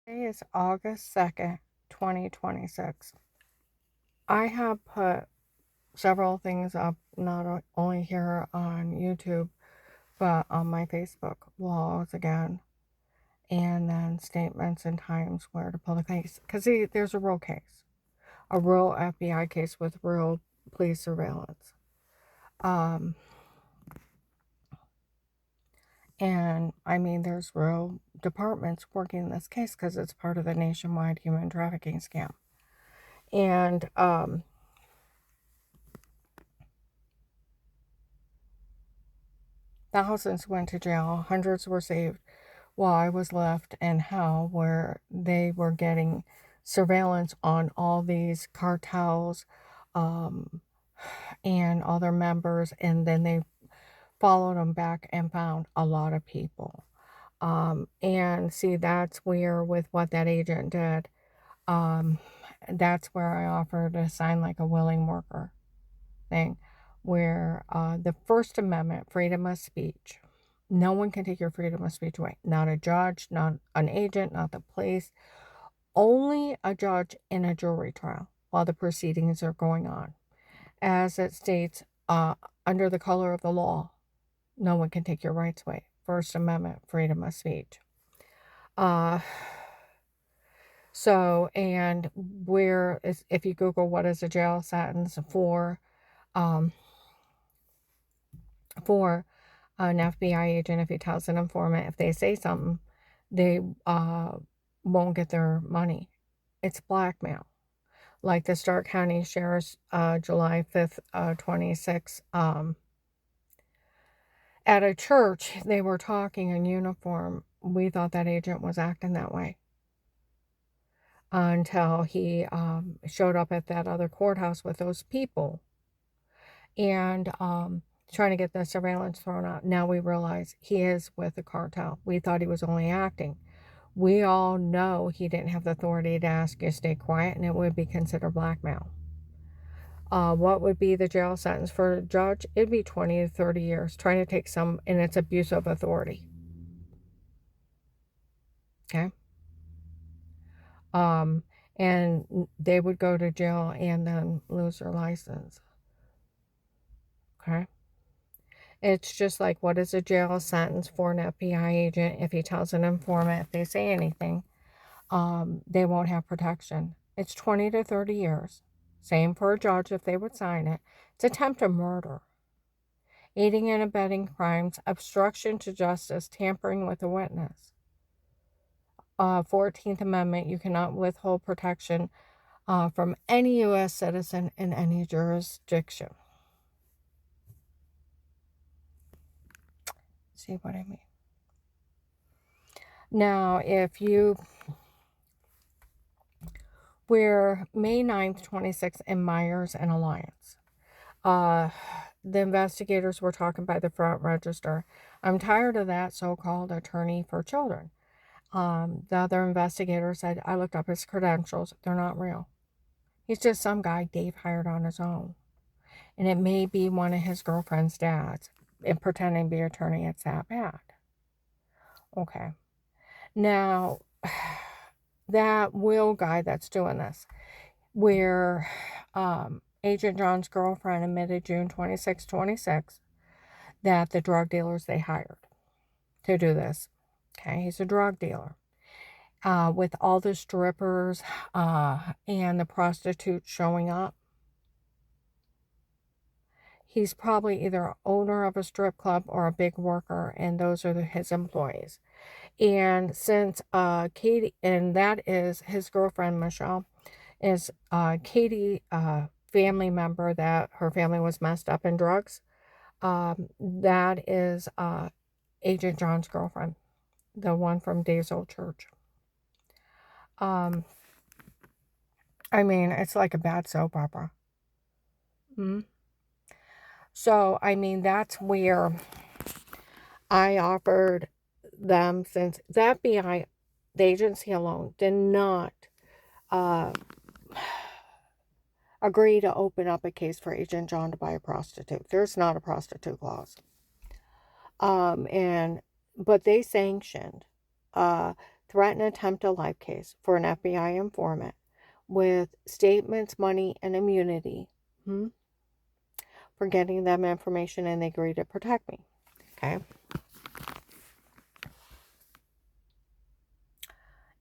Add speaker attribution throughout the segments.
Speaker 1: Today is August 2nd, 2026. I have put several things up, not only here on YouTube, but on my Facebook walls again, and then statements and times where to pull the case. Because there's a real case, a real FBI case with real police surveillance. And I mean, there's real departments working this case because it's part of the nationwide human trafficking scam. And thousands went to jail, hundreds were saved, while I was left in hell where they were getting surveillance on all these cartels um, and all their members, and then they followed them back and found a lot of people. And see, that's where, with what that agent did, um, that's where I offered to sign like a willing worker thing, where the First Amendment, freedom of speech, no one can take your freedom of speech away. Not a judge, not an agent, not the police. Only a judge in a jury trial while the proceedings are going on. As it states, under the color of the law, no one can take your rights away. First Amendment, freedom of speech. Uh, and if you Google what is a jail sentence um, for an FBI agent, if he tells an informant, if they say something, they won't get their money. It's blackmail. Like the Stark County Sheriff's July 5th, 26, at a church, they were talking in uniform. We thought that agent was acting that way until he showed up at that other courthouse with those people and trying to get the surveillance thrown out. Now we realize he is with the cartel. We thought he was only acting. We all know he didn't have the authority to ask you to stay quiet, and it would be considered blackmail. What would be the jail sentence for a judge? It'd be 20 to 30 years trying to take and it's abuse of authority. Okay? And they would go to jail and then lose their license. Okay? It's just like, what is a jail sentence for an FBI agent if he tells an informant, if they say anything, they won't have protection. It's 20 to 30 years. Same for a judge if they would sign it. It's attempted murder, aiding and abetting crimes, obstruction to justice, tampering with a witness. 14th Amendment, you cannot withhold protection from any U.S. citizen in any jurisdiction. See what I mean? Now, we're May 9th, 26th in Myers and Alliance. The investigators were talking by the front register. I'm tired of that so-called attorney for children. The other investigator said, I looked up his credentials. They're not real. He's just some guy Dave hired on his own. And it may be one of his girlfriend's dads. And pretending to be an attorney, it's that bad. Okay. Now, that Will guy that's doing this, where Agent John's girlfriend admitted June 26, 26, that the drug dealers they hired to do this. Okay, he's a drug dealer. With all the strippers and the prostitutes showing up, he's probably either owner of a strip club or a big worker, and those are his employees. And since Katie, and that is his girlfriend, Michelle, is Katie, family member that her family was messed up in drugs. That is Agent John's girlfriend, the one from Dave's old church. I mean, it's like a bad soap opera. So, I mean, that's where I offered them, since the FBI, the agency alone, did not agree to open up a case for Agent John to buy a prostitute. There's not a prostitute clause. But they sanctioned threaten attempt a life case for an FBI informant with statements, money, and immunity for getting them information, and they agreed to protect me. Okay.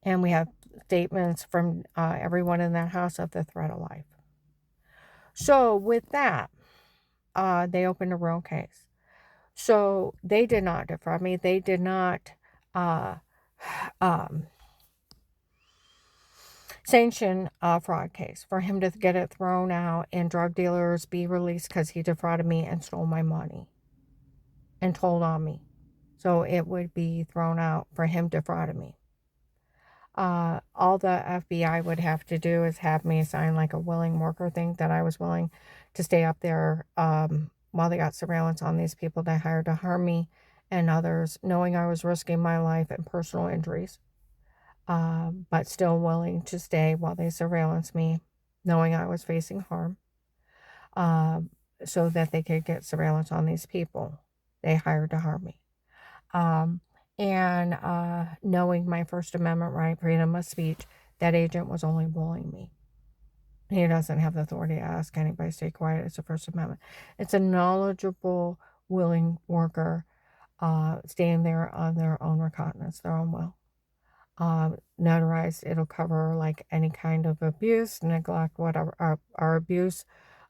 Speaker 1: And we have statements from everyone in that house of the threat of life. So with that, they opened a real case. So they did not defraud me. They did not um, sanction a fraud case for him to get it thrown out and drug dealers be released because he defrauded me and stole my money and told on me. So it would be thrown out for him defrauding me. All the FBI would have to do is have me sign like a willing worker thing that I was willing to stay up there while they got surveillance on these people they hired to harm me and others, knowing I was risking my life and personal injuries, but still willing to stay while they surveillance me, knowing I was facing harm, so that they could get surveillance on these people they hired to harm me. And knowing my First Amendment right, freedom of speech, that agent was only bullying me. He doesn't have the authority to ask anybody to stay quiet. It's a First Amendment. It's a knowledgeable, willing worker staying there on their own recognizance, their own will. Notarized, it'll cover like any kind of abuse, neglect, whatever, or abuse,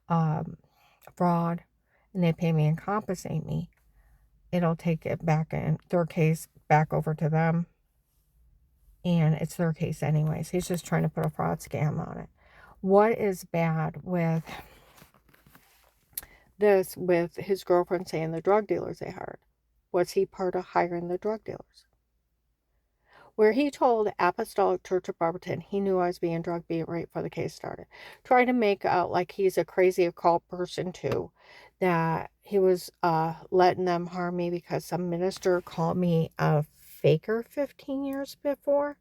Speaker 1: fraud, and they pay me and compensate me. It'll take it back in their case back over to them. And it's their case anyways. He's just trying to put a fraud scam on it. What is bad with this, with his girlfriend saying the drug dealers they hired? Was he part of hiring the drug dealers? Where he told Apostolic Church of Barberton he knew I was being drug beat right before the case started. Trying to make out like he's a crazy occult person too. That he was letting them harm me because some minister called me a faker 15 years before.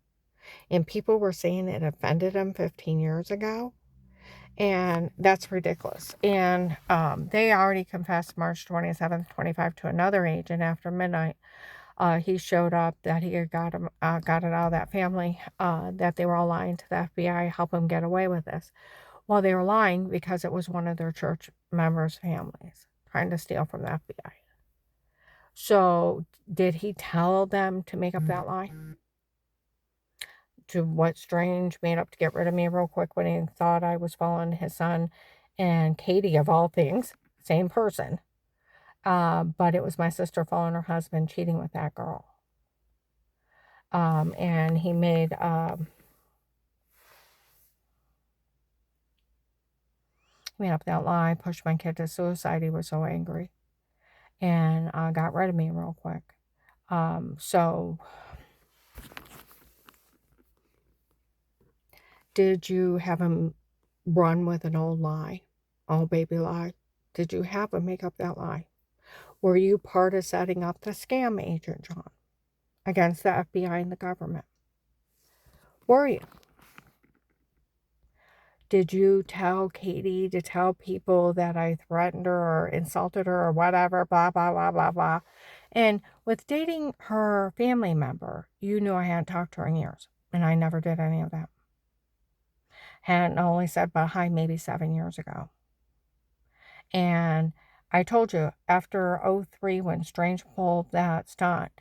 Speaker 1: And people were saying it offended him 15 years ago. And that's ridiculous. And they already confessed March 27th, 25 to another agent after midnight. He showed up that he had got it out of that family, that they were all lying to the FBI, help him get away with this. Well, they were lying because it was one of their church members' families trying to steal from the FBI. So did he tell them to make up that lie? To what Strange made up to get rid of me real quick when he thought I was following his son and Katie, of all things, same person. But it was my sister following her husband cheating with that girl. And he made up that lie, pushed my kid to suicide. He was so angry and got rid of me real quick. So did you have him run with an old lie, old baby lie? Did you have him make up that lie? Were you part of setting up the scam, Agent John, against the FBI and the government? Were you? Did you tell Katie to tell people that I threatened her or insulted her or whatever, blah, blah, blah, blah, blah? And with dating her family member, you knew I hadn't talked to her in years, and I never did any of that. Hadn't only said but hi maybe 7 years ago. And I told you, after 03, when Strange pulled that stunt,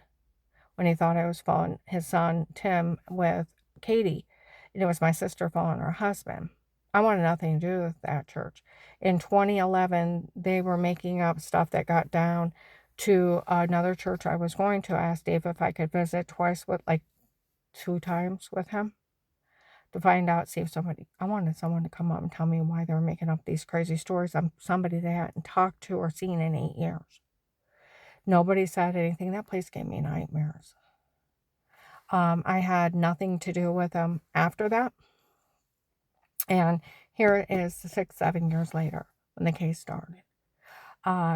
Speaker 1: when he thought I was following his son, Tim, with Katie, and it was my sister following her husband, I wanted nothing to do with that church. In 2011, they were making up stuff that got down to another church I was going to. I asked Dave if I could visit twice with, like, 2 times with him to find out, see if I wanted someone to come up and tell me why they were making up these crazy stories. I'm somebody they hadn't talked to or seen in 8 years. Nobody said anything. That place gave me nightmares. I had nothing to do with him after that. And here it is 6, 7 years later when the case started.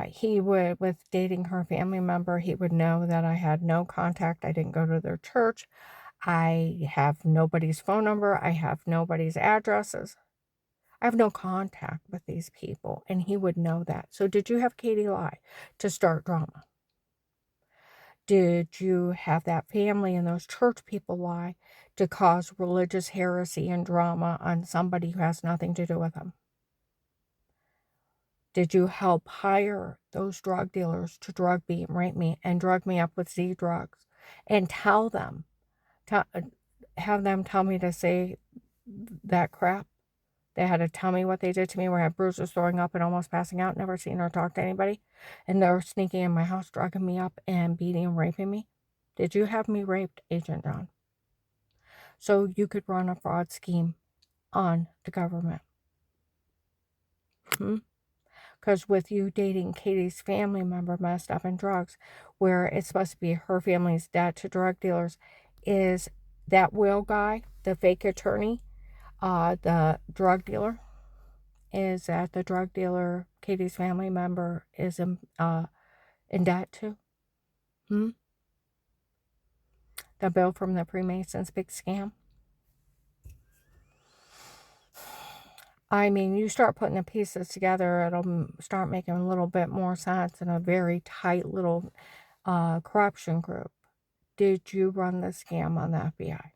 Speaker 1: He would, with dating her family member, he would know that I had no contact. I didn't go to their church. I have nobody's phone number. I have nobody's addresses. I have no contact with these people, and he would know that. So did you have Katie lie to start drama? Did you have that family and those church people lie to cause religious heresy and drama on somebody who has nothing to do with them? Did you help hire those drug dealers to drug me, rape me, and drug me up with Z drugs and tell them, have them tell me to say that crap? They had to tell me what they did to me, where I had bruises, throwing up, and almost passing out, never seen or talked to anybody. And they were sneaking in my house, drugging me up, and beating and raping me. Did you have me raped, Agent John? So you could run a fraud scheme on the government. Because with you dating Katie's family member messed up in drugs, where it's supposed to be her family's debt to drug dealers, is that Will guy, the fake attorney, the drug dealer? Is that the drug dealer Katie's family member is in debt to? The bill from the Freemasons big scam? I mean, you start putting the pieces together, it'll start making a little bit more sense in a very tight little corruption group. Did you run the scam on the FBI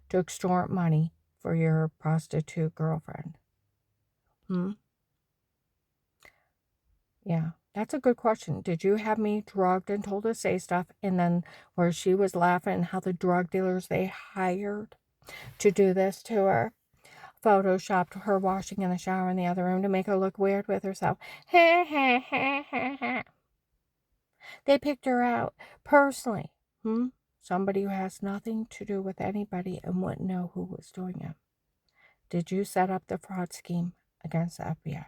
Speaker 1: to extort money for your prostitute girlfriend? Yeah, that's a good question. Did you have me drugged and told to say stuff, and then where she was laughing how the drug dealers they hired to do this to her photoshopped her washing in the shower in the other room to make her look weird with herself? They picked her out personally. Somebody who has nothing to do with anybody and wouldn't know who was doing it. Did you set up the fraud scheme against the FBI?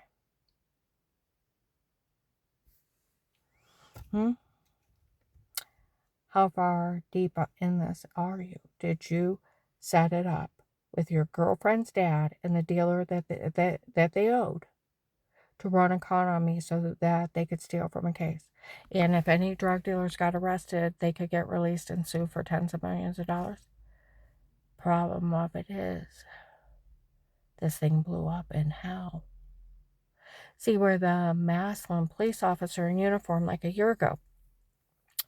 Speaker 1: How far deep in this are you? Did you set it up with your girlfriend's dad and the dealer that they owed to run a con on me so that they could steal from a case? And if any drug dealers got arrested, they could get released and sue for tens of millions of dollars. Problem of it is, this thing blew up in hell. See, where the Maslin police officer in uniform like a year ago,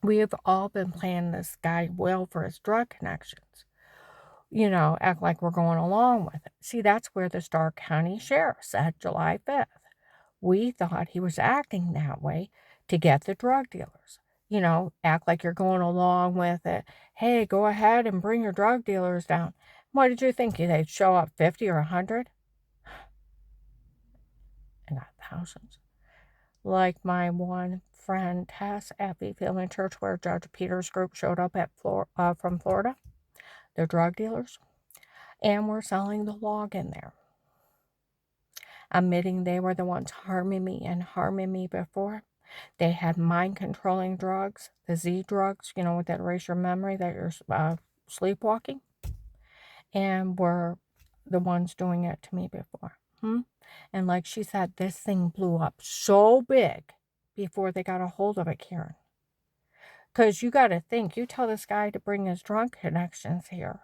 Speaker 1: we have all been playing this guy Will for his drug connections. Act like we're going along with it. See, that's where the Stark County Sheriff said July 5th. We thought he was acting that way to get the drug dealers. Act like you're going along with it. Hey, go ahead and bring your drug dealers down. What did you think? They'd show up 50 or 100? And not thousands. Like my one friend Tess at the Family Church, where Judge Peter's group showed up from Florida. They're drug dealers. And we're selling the log in there. Admitting they were the ones harming me before. They had mind-controlling drugs, the Z drugs, with that erase your memory, that you're sleepwalking. And were the ones doing it to me before. And like she said, this thing blew up so big before they got a hold of it, Karen. Because you got to think, you tell this guy to bring his drug connections here.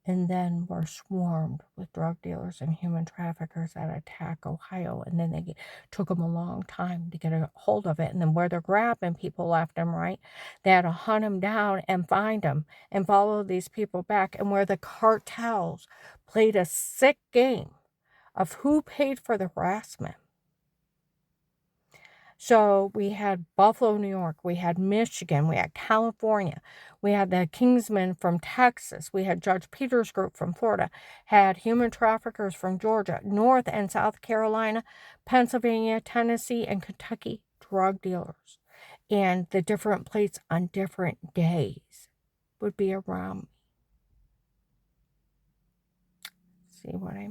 Speaker 1: And then we're swarmed with drug dealers and human traffickers that attack Ohio. And then they took them a long time to get a hold of it. And then where they're grabbing people left and right, they had to hunt them down and find them and follow these people back. And where the cartels played a sick game of who paid for the harassment. So we had Buffalo, New York, we had Michigan, we had California, we had the Kingsmen from Texas, we had Judge Peter's group from Florida, had human traffickers from Georgia, North and South Carolina, Pennsylvania, Tennessee, and Kentucky drug dealers. And the different plates on different days would be around me. See what I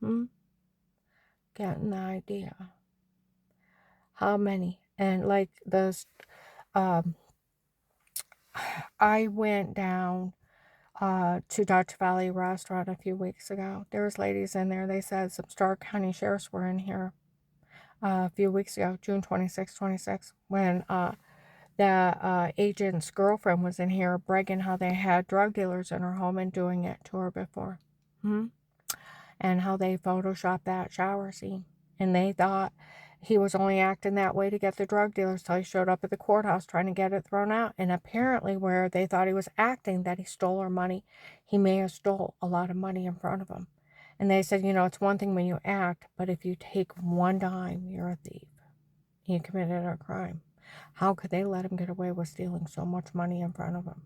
Speaker 1: mean? Getting the idea. How many? And like those, I went down to Dutch Valley Restaurant a few weeks ago. There was ladies in there. They said some Stark County sheriffs were in here a few weeks ago, June 26, when the agent's girlfriend was in here bragging how they had drug dealers in her home and doing it to her before. And how they photoshopped that shower scene. And they thought he was only acting that way to get the drug dealers till he showed up at the courthouse trying to get it thrown out. And apparently where they thought he was acting that he stole her money, he may have stole a lot of money in front of them. And they said, it's one thing when you act, but if you take one dime, you're a thief. You committed a crime. How could they let him get away with stealing so much money in front of them?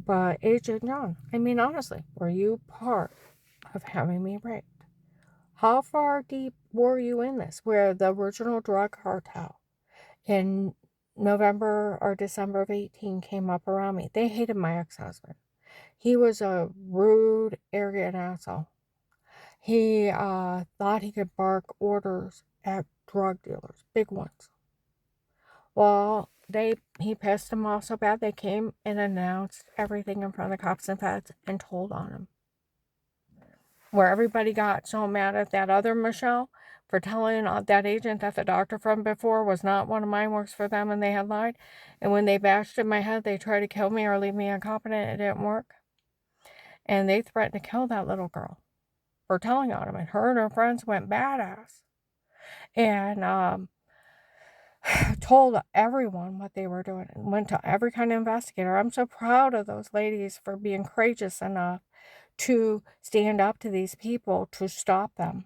Speaker 1: But Agent John, honestly, were you part of having me raped? How far deep were you in this? Where the original drug cartel in November or December of 18 came up around me. They hated my ex-husband. He was a rude, arrogant asshole. He thought he could bark orders at drug dealers, big ones. Well, he pissed them off so bad they came and announced everything in front of the cops and feds and told on him. Where everybody got so mad at that other Michelle for telling that agent that the doctor from before was not one of mine, works for them, and they had lied. And when they bashed in my head, they tried to kill me or leave me incompetent. It didn't work. And they threatened to kill that little girl for telling on him. And her and her friends went badass. And told everyone what they were doing and went to every kind of investigator. I'm so proud of those ladies for being courageous enough to stand up to these people to stop them.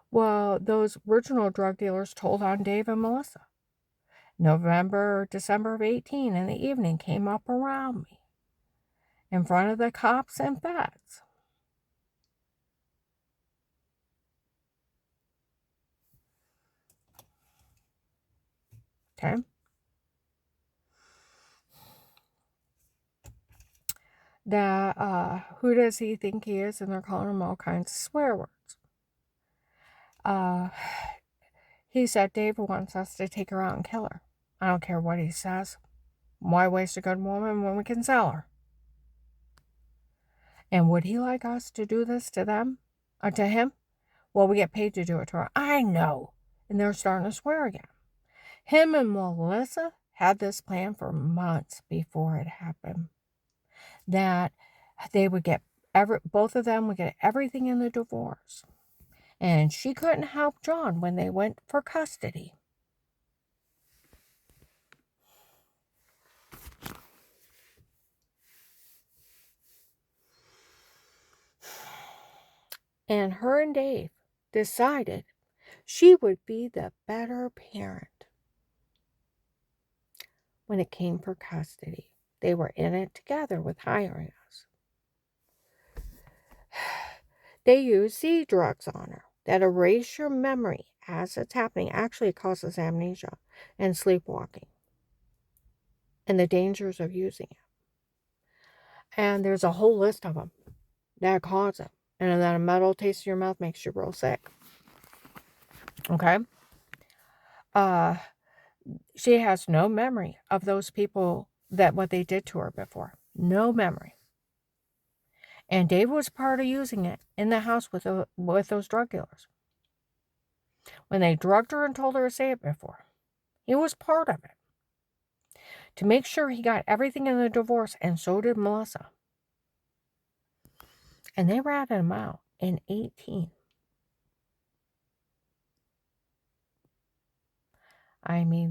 Speaker 1: Well, those original drug dealers told on Dave and Melissa. November, December of 18 in the evening came up around me in front of the cops and feds. Okay? That, who does he think he is? And they're calling him all kinds of swear words. He said Dave wants us to take her out and kill her. I don't care what he says. Why waste a good woman when we can sell her? And would he like us to do this to them? Or to him? Well, we get paid to do it to her. I know. And they're starting to swear again. Him and Melissa had this plan for months before it happened. That they would get both of them would get everything in the divorce. And she couldn't help John when they went for custody. And her and Dave decided she would be the better parent when it came for custody. They were in it together with hiring us. They use Z drugs on her that erase your memory as it's happening. Actually, it causes amnesia and sleepwalking and the dangers of using it. And there's a whole list of them that cause it. And then a metal taste in your mouth makes you real sick. Okay? She has no memory of those people, that what they did to her before. No memory. And Dave was part of using it in the house with those drug dealers. When they drugged her and told her to say it before, he was part of it. To make sure he got everything in the divorce, and so did Melissa. And they ratted him out in 18.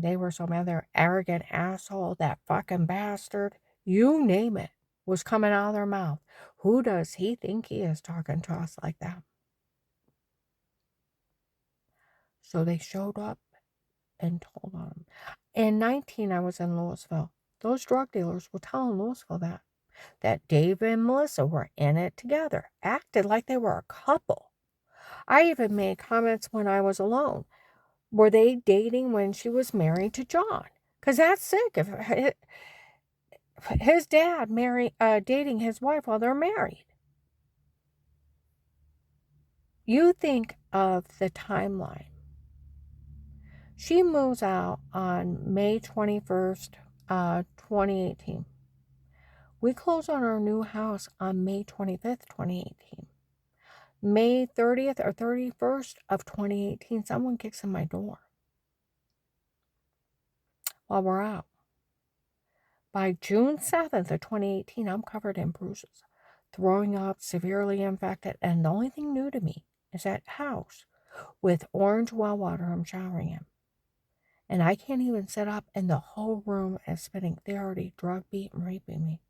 Speaker 1: They were so mad. They're arrogant asshole, that fucking bastard. You name it was coming out of their mouth. Who does he think he is talking to us like that? So they showed up and told on him. In 19, I was in Louisville. Those drug dealers were telling Louisville that Dave and Melissa were in it together, acted like they were a couple. I even made comments when I was alone. Were they dating when she was married to John? Because that's sick. If his dad dating his wife while they're married. You think of the timeline. She moves out on May 21st, 2018. We closed on our new house on May 25th, 2018. May 30th or 31st of 2018, someone kicks in my door while we're out. By June 7th of 2018, I'm covered in bruises, throwing up, severely infected, and the only thing new to me is that house with orange well water I'm showering in. And I can't even sit up, and the whole room is spinning. They already drug beat and raping me.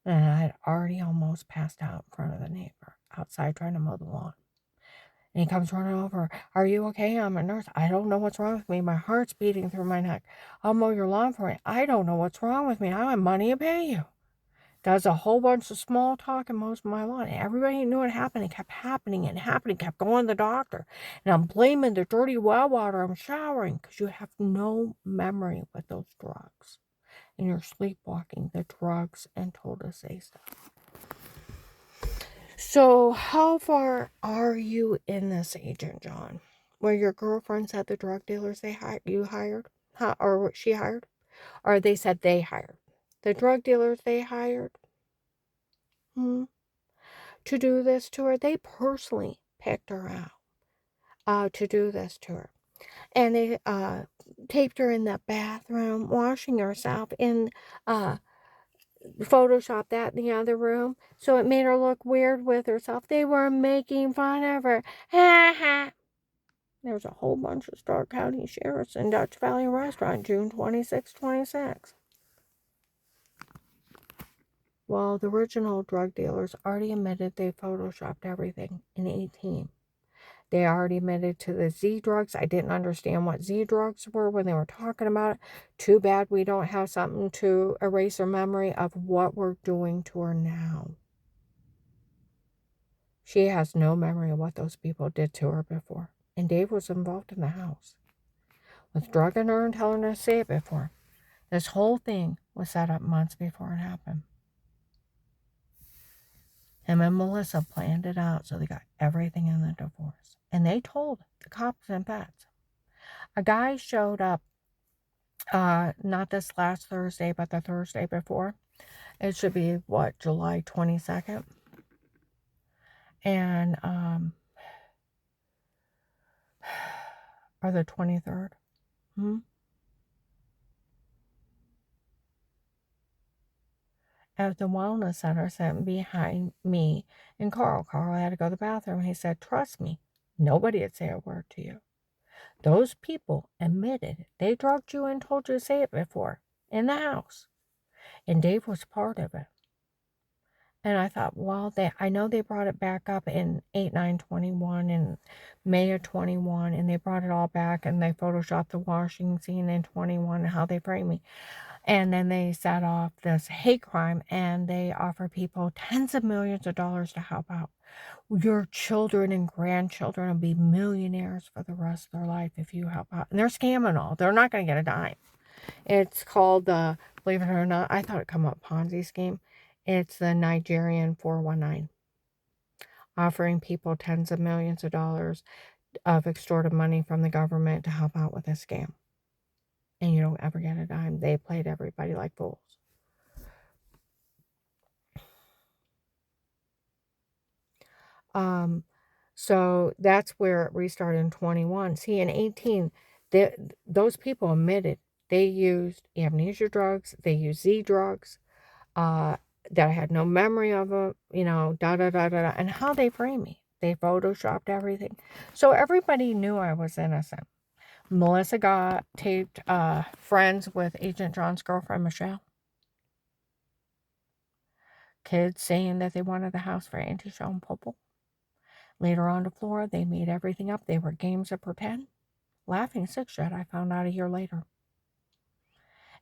Speaker 1: And I had already almost passed out in front of the neighbor outside trying to mow the lawn. And he comes running over. Are you okay? I'm a nurse. I don't know what's wrong with me. My heart's beating through my neck. I'll mow your lawn for you. I don't know what's wrong with me. I have money to pay you. Does a whole bunch of small talk and mows my lawn. And everybody knew it happened. It kept happening and happening. Kept going to the doctor. And I'm blaming the dirty well water I'm showering because you have no memory with those drugs. And you're sleepwalking the drugs and told to say stuff. So how far are you in this, Agent John? Where your girlfriend said the drug dealers you hired? Or she hired? Or they said they hired? The drug dealers they hired? To do this to her? They personally picked her out to do this to her. And they taped her in the bathroom, washing herself in Photoshop that in the other room, so it made her look weird with herself. They were making fun of her. Ha ha. There's a whole bunch of Stark County sheriffs in Dutch Valley Restaurant, June 26, 26. Well, the original drug dealers already admitted they photoshopped everything in 18. They already admitted to the Z drugs. I didn't understand what Z drugs were when they were talking about it. Too bad we don't have something to erase her memory of what we're doing to her now. She has no memory of what those people did to her before. And Dave was involved in the house with drugging her and telling her to say it before. This whole thing was set up months before it happened. Him and Melissa planned it out so they got everything in the divorce. And they told the cops and vets. A guy showed up, not this last Thursday, but the Thursday before. It should be, July 22nd? And, or the 23rd? At the wellness center sitting behind me and Carl. Carl had to go to the bathroom. He said, trust me, nobody would say a word to you. Those people admitted they drugged you and told you to say it before in the house. And Dave was part of it. And I thought, well, I know they brought it back up in 8/9/21 and May of 21, and they brought it all back, and they photoshopped the washing scene in 21 and how they framed me. And then they set off this hate crime, and they offer people tens of millions of dollars to help out. Your children and grandchildren will be millionaires for the rest of their life if you help out. And they're scamming all. They're not going to get a dime. It's called the, believe it or not, I thought it come up Ponzi scheme. It's the Nigerian 419. Offering people tens of millions of dollars of extorted money from the government to help out with a scam. And you don't ever get a dime. They played everybody like fools. So that's where it restarted in 21. See, in 18, those people admitted they used amnesia drugs, they used Z drugs, that I had no memory of them, and how they framed me. They photoshopped everything. So everybody knew I was innocent. Melissa got taped friends with Agent John's girlfriend, Michelle. Kids saying that they wanted the house for Auntie Sean Popple. Later on to Florida, they made everything up. They were games of pretend. Laughing Six Jet, I found out a year later.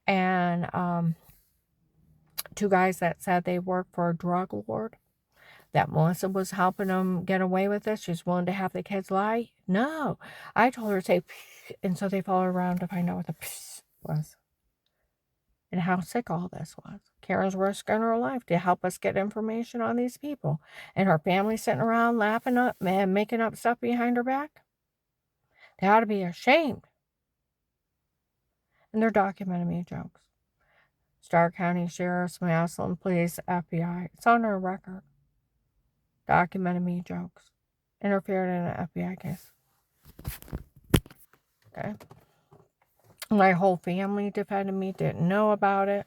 Speaker 1: And two guys that said they worked for a drug lord, that Melissa was helping them get away with this. She's willing to have the kids lie. No. I told her to say, psh, and so they followed around to find out what the psh was. And how sick all this was. Karen's risking her life to help us get information on these people. And her family sitting around laughing up and making up stuff behind her back. They ought to be ashamed. And they're documenting me jokes. Starr County Sheriff's, Massillon Police, FBI. It's on our record. Documented me jokes. Interfered in an FBI case. Okay. My whole family defended me, didn't know about it.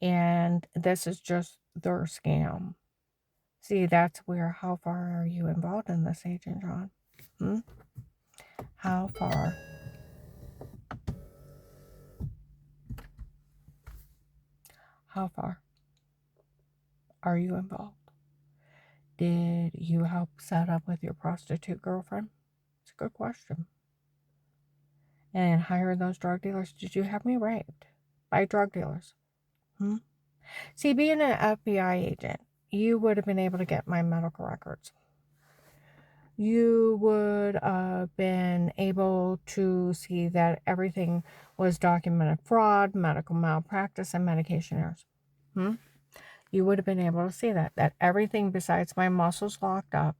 Speaker 1: And this is just their scam. See, that's where, how far are you involved in this, Agent John? How far? How far are you involved? Did you help set up with your prostitute girlfriend? It's a good question. And hire those drug dealers? Did you have me raped by drug dealers? See, being an FBI agent, you would have been able to get my medical records. You would have been able to see that everything was documented fraud, medical malpractice, and medication errors. You would have been able to see that everything besides my muscles locked up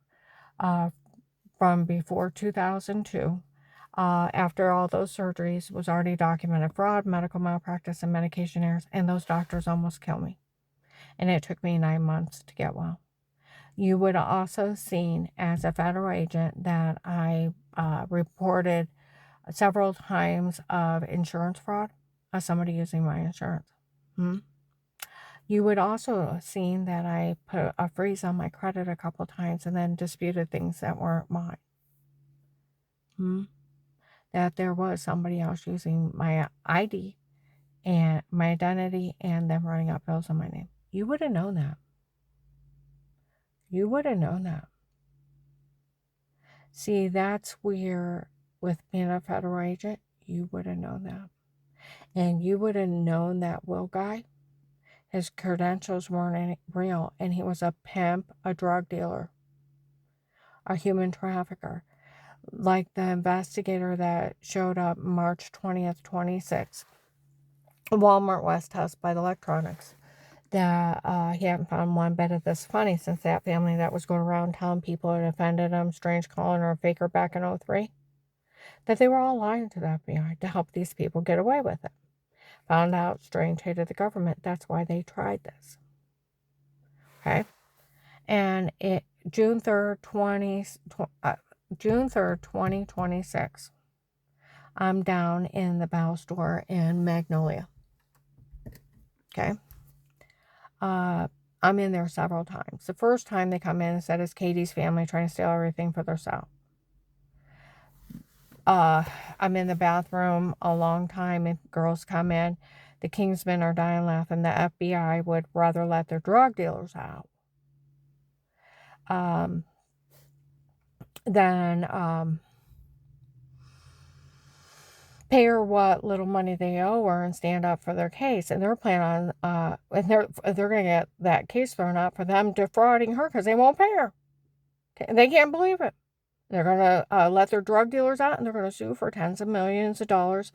Speaker 1: from before 2002, after all those surgeries, was already documented fraud, medical malpractice, and medication errors, and those doctors almost killed me. And it took me 9 months to get well. You would have also seen as a federal agent that I reported several times of insurance fraud of somebody using my insurance. You would also have seen that I put a freeze on my credit a couple times and then disputed things that weren't mine. That there was somebody else using my ID and my identity and them running up bills on my name. You would have known that. You would have known that. See, that's where, with being a federal agent, you would have known that. And you would have known that Will guy, his credentials weren't real, and he was a pimp, a drug dealer, a human trafficker. Like the investigator that showed up March 20th, 26th, Walmart West House by the electronics, that he hadn't found one bit of this funny since that family that was going around telling people it offended him, strange calling her a faker back in 03, that they were all lying to the FBI to help these people get away with it. Found out Strange hated the government. That's why they tried this. Okay? And June 3rd, 2026, I'm down in the Bow store in Magnolia. Okay? I'm in there several times. The first time they come in and said it's Katie's family trying to steal everything for themselves. I'm in the bathroom a long time. If girls come in, the Kingsmen are dying laughing. The FBI would rather let their drug dealers out than pay her what little money they owe her and stand up for their case. And they're planning on, and they're going to get that case thrown out for them defrauding her because they won't pay her. They can't believe it. They're going to let their drug dealers out, and they're going to sue for tens of millions of dollars,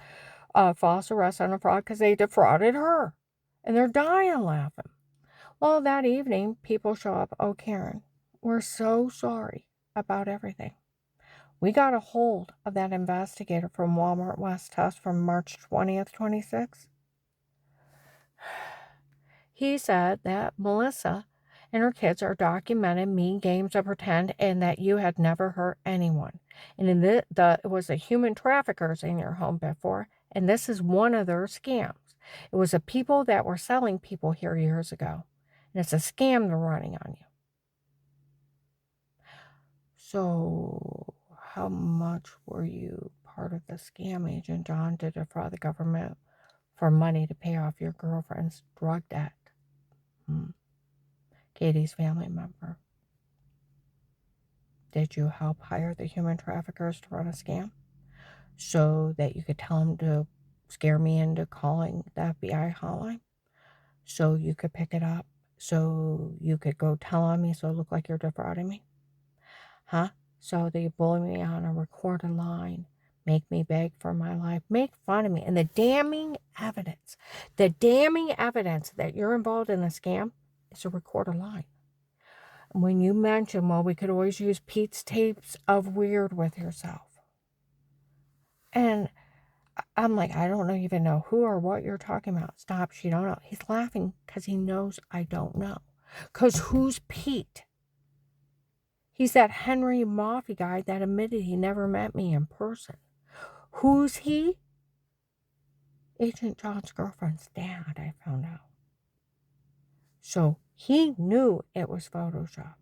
Speaker 1: false arrest on a fraud because they defrauded her. And they're dying laughing. Well, that evening, people show up. Oh, Karen, we're so sorry about everything. We got a hold of that investigator from Walmart West House from March 20th, 26. He said that Melissa and her kids are documenting mean games of pretend and that you had never hurt anyone. And in it was the human traffickers in your home before, and this is one of their scams. It was the people that were selling people here years ago, and it's a scam they're running on you. So, how much were you part of the scam, Agent John, to defraud the government for money to pay off your girlfriend's drug debt? Katie's family member. Did you help hire the human traffickers to run a scam so that you could tell them to scare me into calling the FBI hotline so you could pick it up, so you could go tell on me so it looked like you're defrauding me? So that you bully me on a recorded line, make me beg for my life, make fun of me, and the damning evidence that you're involved in a scam is a recorded line. When you mention, well, we could always use Pete's tapes of weird with yourself. And I'm like, I don't even know who or what you're talking about. Stop, she don't know. He's laughing because he knows I don't know. Because who's Pete? He's that Henry Moffey guy that admitted he never met me in person. Who's he? Agent John's girlfriend's dad, I found out. So he knew it was photoshopped.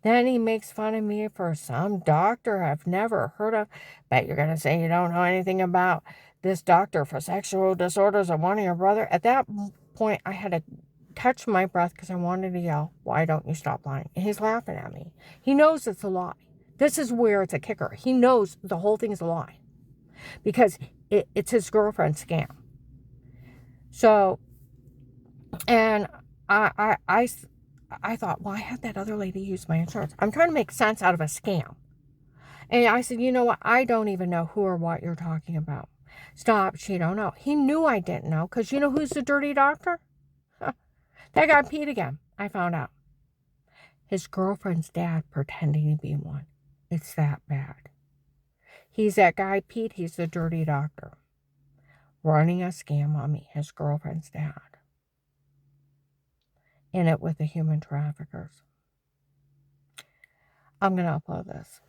Speaker 1: Then he makes fun of me for some doctor I've never heard of. Bet you're going to say you don't know anything about this doctor for sexual disorders of one of your brother. At that point, I had to catch my breath because I wanted to yell, why don't you stop lying? And he's laughing at me. He knows it's a lie. This is where it's a kicker. He knows the whole thing is a lie because it's his girlfriend's scam. So, and I thought, well, I had that other lady use my insurance. I'm trying to make sense out of a scam. And I said, you know what? I don't even know who or what you're talking about. Stop, she don't know. He knew I didn't know because you know who's the dirty doctor? That guy Pete again, I found out. His girlfriend's dad pretending to be one. It's that bad. He's that guy Pete, he's the dirty doctor. Running a scam on me, his girlfriend's dad. In it with the human traffickers. I'm going to upload this.